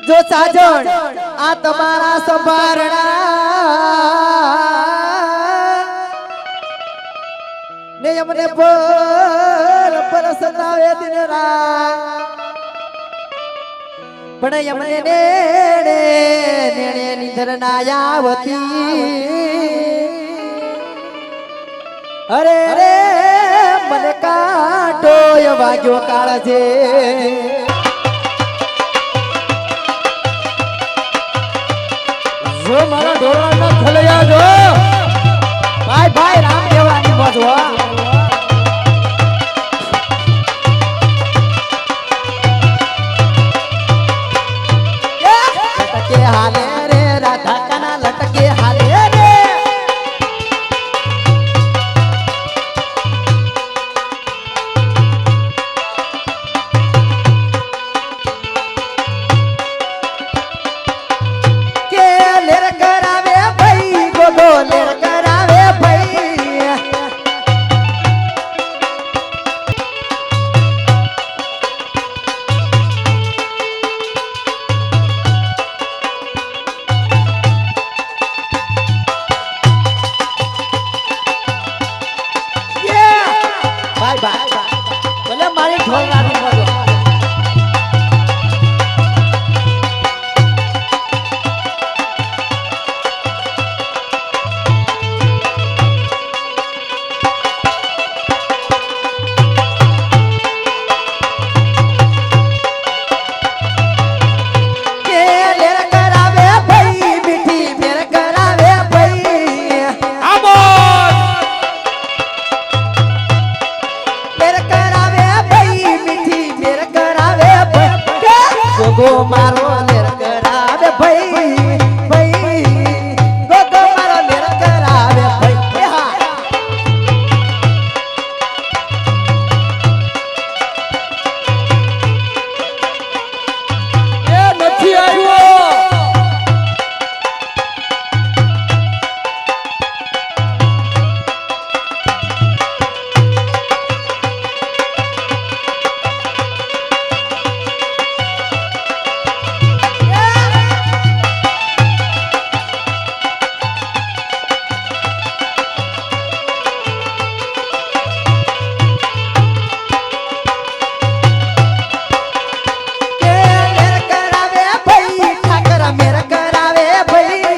જો સાજણ આ તમારા સંભારણા ને અમને પર સતાવે દિન રાત પણ અમને નેણે નિધર ના આવતી અરે રે મને કાટો વાગ્યો કાળજે જો મારા ઢોરણા ખલયા જો ભાઈ ભાઈ રામ દેવાની બોજો લટકે હાલે રે રાધા કાના લટકે હાલે રે કે લેર કરાવે ભાઈ ગોગો લેર કરાવે ભાઈ ભાઈ ભાઈ ભલે મારી ઢોલ નાખી બોલો કે લેર કરાવે ભાઈ મીઠી મેર કરાવે ભાઈ આમોદ મેર કરાવે ભાઈ મીઠી મેર કરાવે ભાઈ ગોગો મારો લેર કરાવે ભાઈ ભાઈ ગોગો મારો લેર કરાવે ભાઈ હા એ નથી આવ્યો કે લેર કરાવે ભાઈ ઠાકર મેર કરાવે ભાઈ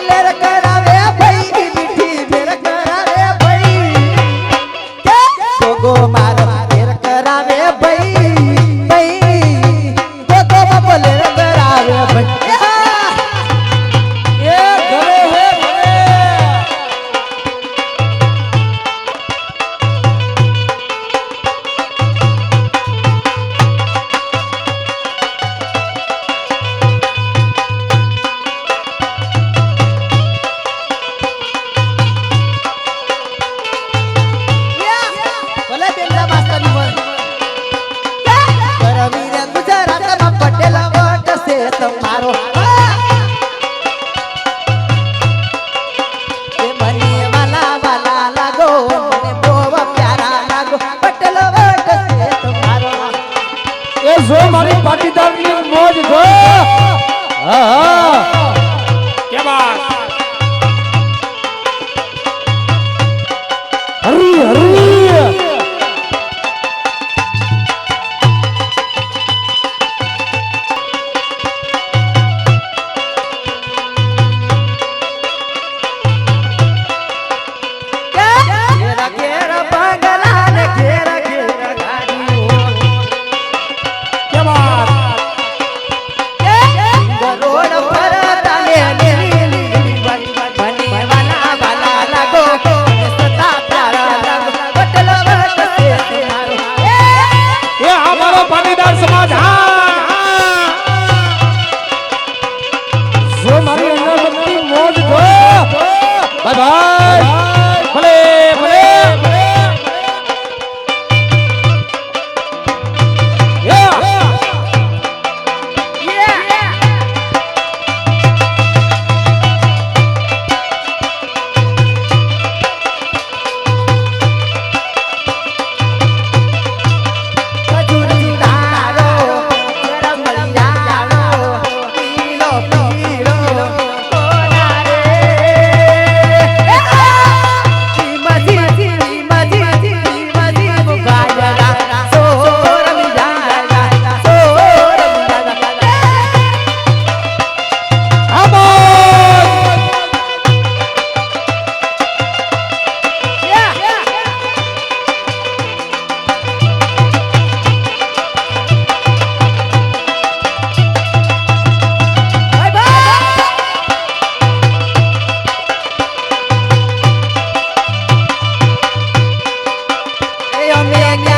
લેર કરાવે ભાઈ મીઠી મેર કરાવે ભાઈ કે ગોગો મારો લેર કરાવે ભાઈ ભાઈ ગોગો બાપો લેર કરાવે ભાઈ હા એ ઘરે હે ઘરે ભલે બેનરા માસ્તરની બોલ કરમી રે ગુજરાતમાં પટેલ વટ છે તમારો એ મને વાલા વાલા લાગો મને બહુ પ્યારા લાગો પટેલ વટ છે તમારો એ જો મારી પાટીદારની મોજ જો હા હા કે બાત હરી હરી ઘેરા ઘેરા બંગલા ને ઘેરા ઘેરા ગાડીઓ કે બાત રોડ પર અમે